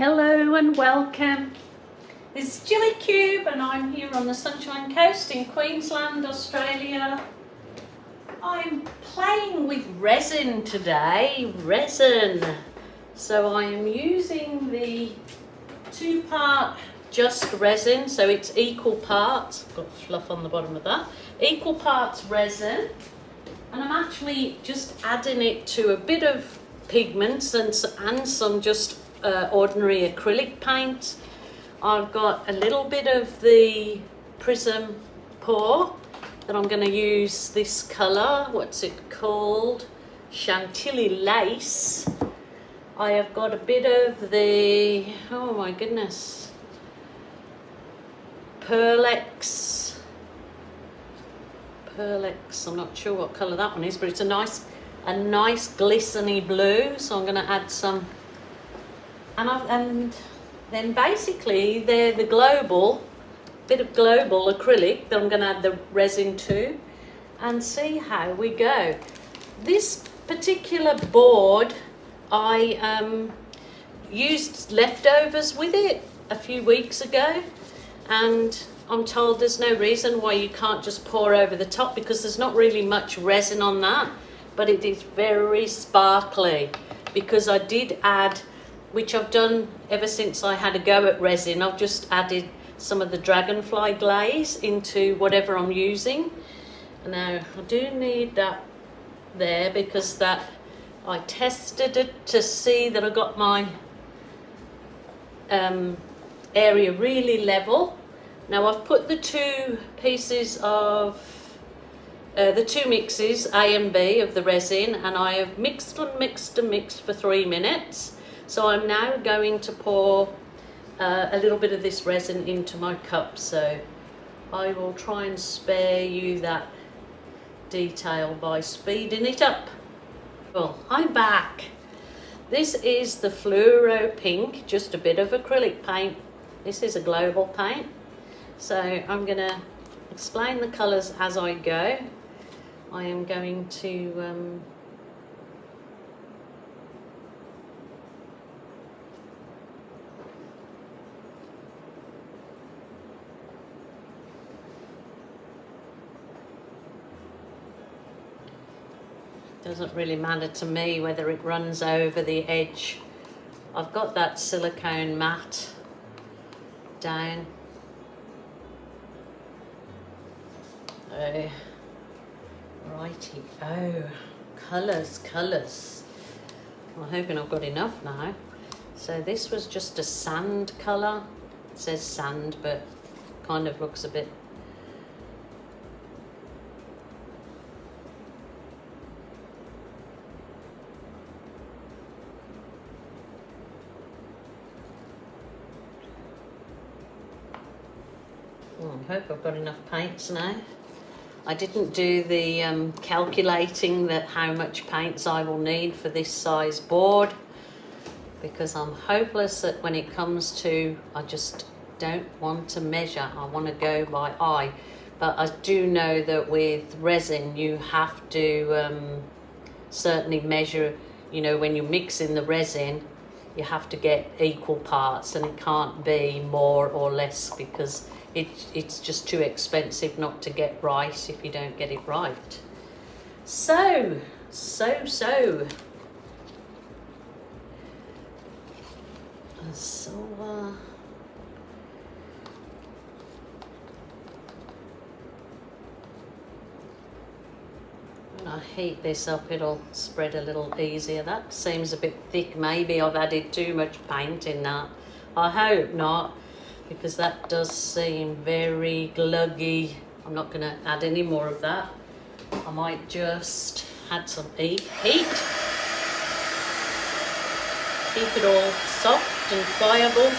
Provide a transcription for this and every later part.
Hello and welcome. This is Gillykube and I'm here on the Sunshine Coast in Queensland, Australia. I'm playing with resin today, resin. So I am using the 2-part just resin, so it's equal parts. Got fluff on the bottom of that. Equal parts resin, and I'm actually just adding it to a bit of pigments and some just ordinary acrylic paint. I've got a little bit of the prism pour that I'm going to use this colour. What's it called? Chantilly lace. I have got a bit of the, oh my goodness, Pearlex. I'm not sure what colour that one is, but it's a nice glistening blue. So I'm going to add some. And then basically they're the bit of global acrylic that I'm going to add the resin to and see how we go. This particular board, I used leftovers with it a few weeks ago, and I'm told there's no reason why you can't just pour over the top because there's not really much resin on that, but it is very sparkly because I did add, which I've done ever since I had a go at resin. I've just added some of the dragonfly glaze into whatever I'm using. Now I do need that there because that I tested it to see that I got my area really level. Now I've put the two pieces of the two mixes A and B of the resin, and I have mixed for 3 minutes. So I'm now going to pour a little bit of this resin into my cup, so I will try and spare you that detail by speeding it up. Well, I'm back. This is the fluoro pink, just a bit of acrylic paint. This is a global paint. So I'm going to explain the colours as I go. I am going to doesn't really matter to me whether it runs over the edge. I've got that silicone mat down. Oh, righty. Oh, colours. I'm hoping I've got enough now. So this was just a sand colour. It says sand, but kind of looks a bit. I hope I've got enough paints now. I didn't do the calculating that how much paints I will need for this size board because I'm hopeless that when it comes to, I just don't want to measure. I want to go by eye. But I do know that with resin you have to certainly measure, you know, when you're mixing the resin you have to get equal parts and it can't be more or less because it's just too expensive not to get right if you don't get it right. So. When I heat this up, it'll spread a little easier. That seems a bit thick. Maybe I've added too much paint in that. I hope not, because that does seem very gluggy. I'm not going to add any more of that. I might just add some heat. Keep it all soft and pliable.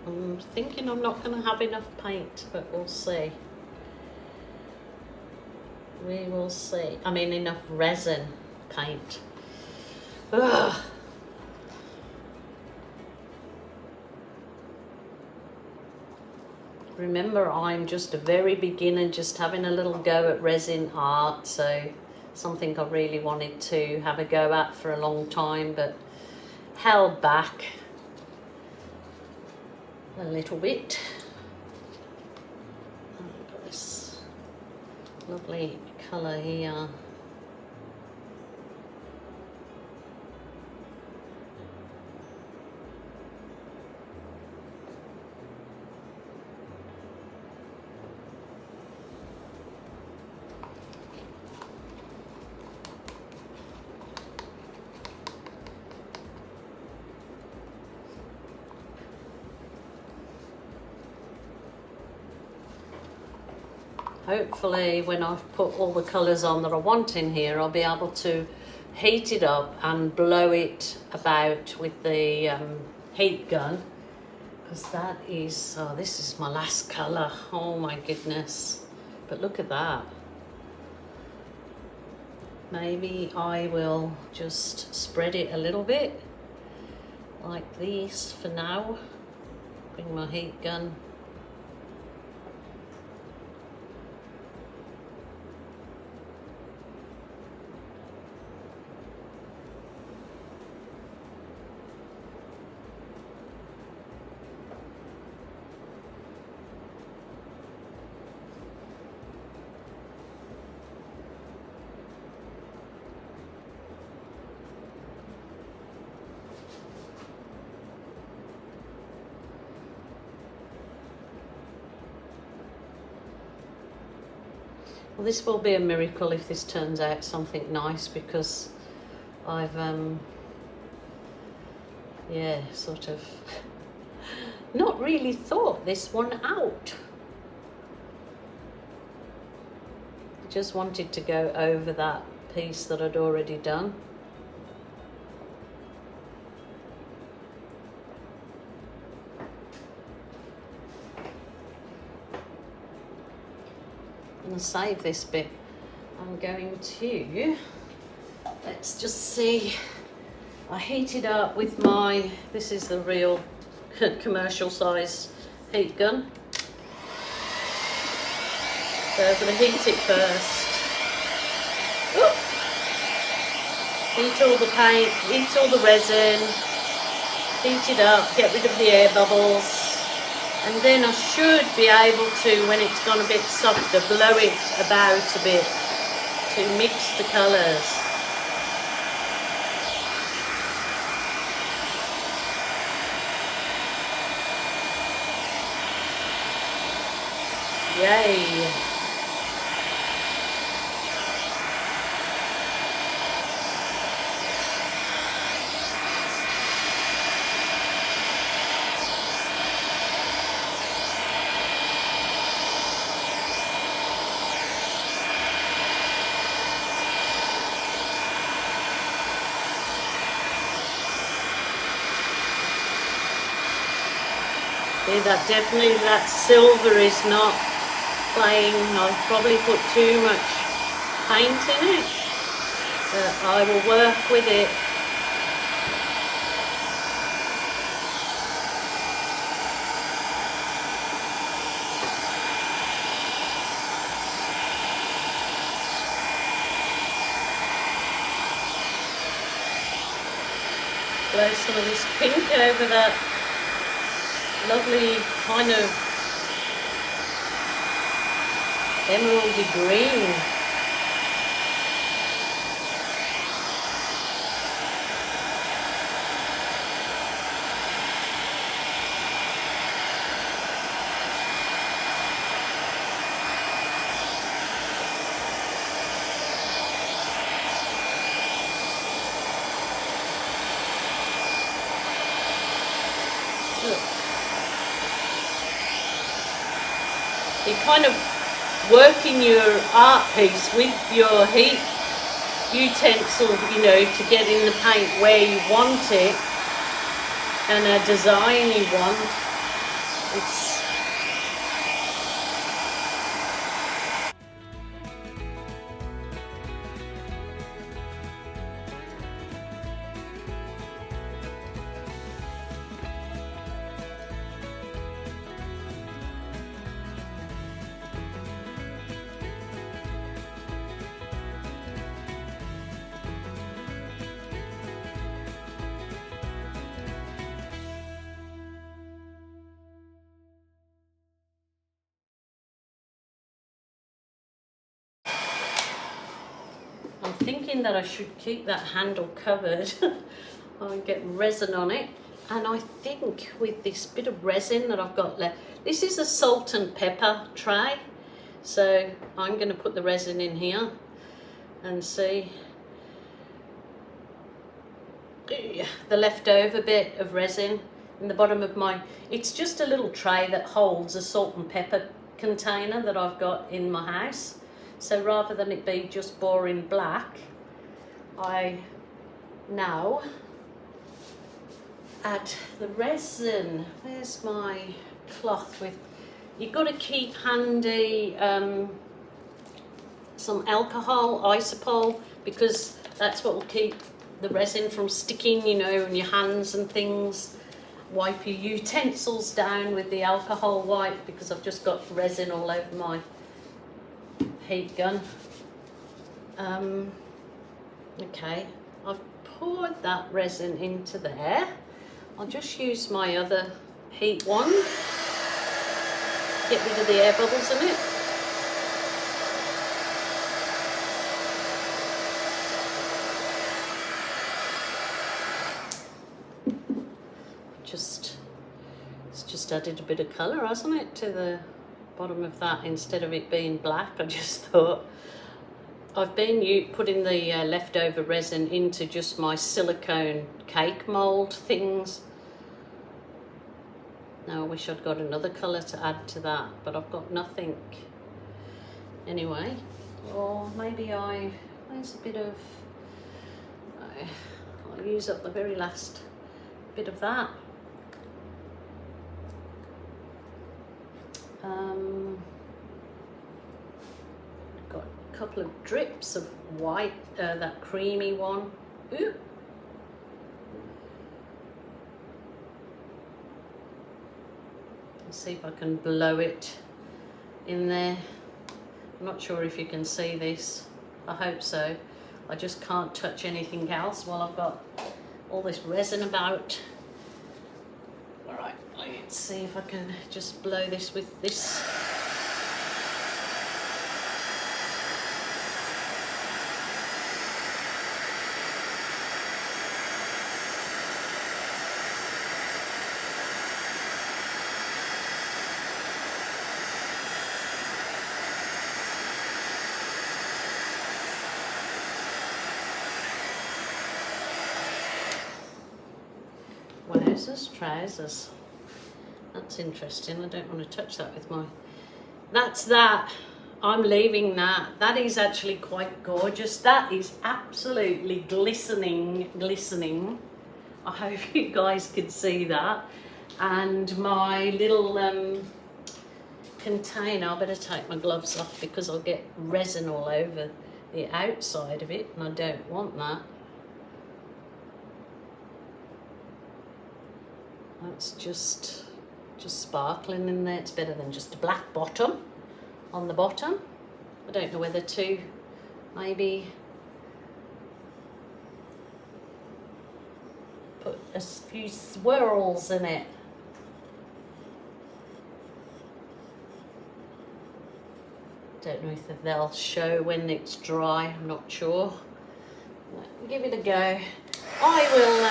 I'm thinking I'm not going to have enough paint, but we'll see. We will see. I mean, enough resin paint. Ugh. remember, I'm just a very beginner, just having a little go at resin art, so something I really wanted to have a go at for a long time, but held back a little bit. I've got this lovely colour here. Hopefully when I've put all the colours on that I want in here, I'll be able to heat it up and blow it about with the heat gun, because that is, oh, this is my last colour. Oh my goodness, but look at that. Maybe I will just spread it a little bit like this for now. Bring my heat gun. Well, this will be a miracle if this turns out something nice, because I've yeah, sort of not really thought this one out. I just wanted to go over that piece that I'd already done. And save this bit. I'm going to, let's just see, I heated up with my, this is the real commercial size heat gun. So I'm going to heat it first. Ooh. Heat all the paint, heat all the resin, heat it up, get rid of the air bubbles. And then I should be able to, when it's gone a bit softer, blow it about a bit to mix the colours. Yay! See, that definitely, that silver is not playing. I've probably put too much paint in it, but I will work with it. Blow some of this pink over that lovely kind of emeraldy green. Look. You're kind of working your art piece with your heat utensil, you know, to get in the paint where you want it and a design you want. It's thinking that I should keep that handle covered and get resin on it. And I think with this bit of resin that I've got left, this is a salt and pepper tray. So I'm going to put the resin in here and see the leftover bit of resin in the bottom of my, it's just a little tray that holds a salt and pepper container that I've got in my house. So rather than it be just boring black, I now add the resin. Where's my cloth with, you've got to keep handy some alcohol, isopol, because that's what will keep the resin from sticking, you know, in your hands and things. Wipe your utensils down with the alcohol wipe, because I've just got resin all over my heat gun. Okay, I've poured that resin into there. I'll just use my other heat wand, get rid of the air bubbles in it. It's just added a bit of colour, hasn't it, to the bottom of that instead of it being black. I just thought, I've been putting the leftover resin into just my silicone cake mould things. Now I wish I'd got another colour to add to that, but I've got nothing. Anyway, or maybe there's a bit of, I'll use up the very last bit of that. Got a couple of drips of white, that creamy one. Ooh. Let's see if I can blow it in there. I'm not sure if you can see this. I hope so. I just can't touch anything else while I've got all this resin about. All right, let's see if I can just blow this with this. Wowzers, trousers. That's interesting. I don't want to touch that with my... That's that. I'm leaving that. That is actually quite gorgeous. That is absolutely glistening, glistening. I hope you guys could see that. And my little container, I better take my gloves off because I'll get resin all over the outside of it, and I don't want that. That's just sparkling in there. It's better than just a black bottom on the bottom. I don't know whether to maybe put a few swirls in it. Don't know if they'll show when it's dry. I'm not sure. Give it a go. I will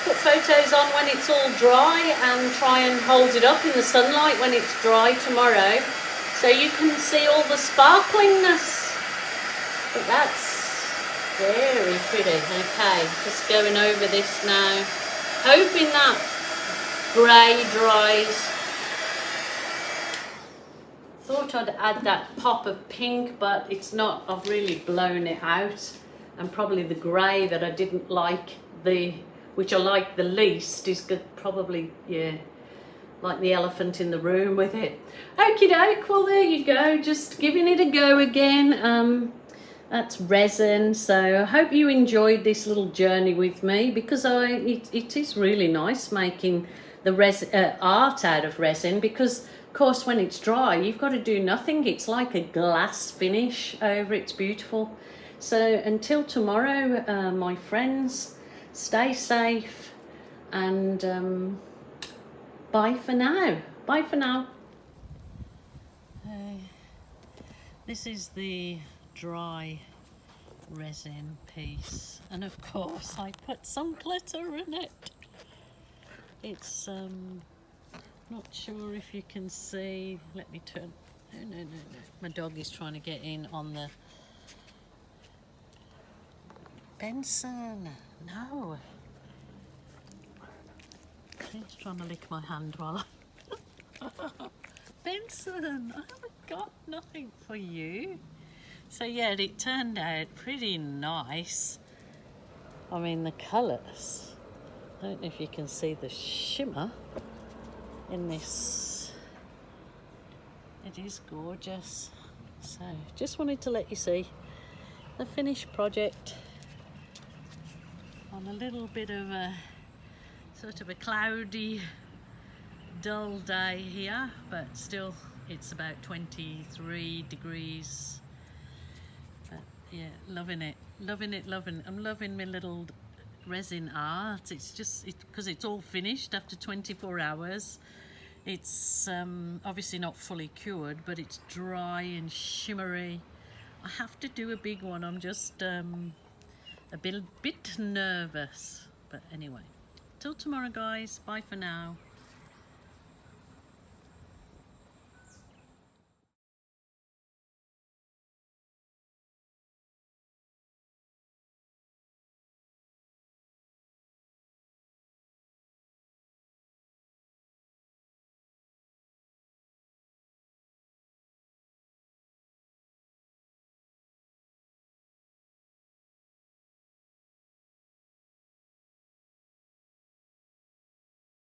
put photos on when it's all dry and try and hold it up in the sunlight when it's dry tomorrow, so you can see all the sparklingness. But that's very pretty. Okay, just going over this now, hoping that grey dries. Thought I'd add that pop of pink, but it's not. I've really blown it out, and probably the grey that I didn't like, which I like the least, is good, probably, yeah, like the elephant in the room with it. Okie doke, well there you go, just giving it a go again. That's resin, so I hope you enjoyed this little journey with me, because it is really nice making the art out of resin, because of course when it's dry you've got to do nothing. It's like a glass finish over. It's beautiful. So until tomorrow, my friends, stay safe, and bye for now. Bye for now. This is the dry resin piece, and of course I put some glitter in it. It's not sure if you can see. Let me turn. No. My dog is trying to get in on the Benson. No. He's trying to lick my hand while I... Benson, I haven't got nothing for you. So yeah, it turned out pretty nice. I mean, the colours. I don't know if you can see the shimmer in this. It is gorgeous. So just wanted to let you see the finished project on a little bit of a sort of a cloudy, dull day here, but still it's about 23 degrees. But yeah, loving it. I'm loving my little resin art. It's just because it's all finished after 24 hours. It's obviously not fully cured, but it's dry and shimmery. I have to do a big one. I'm just a bit nervous, but anyway, till tomorrow guys, bye for now.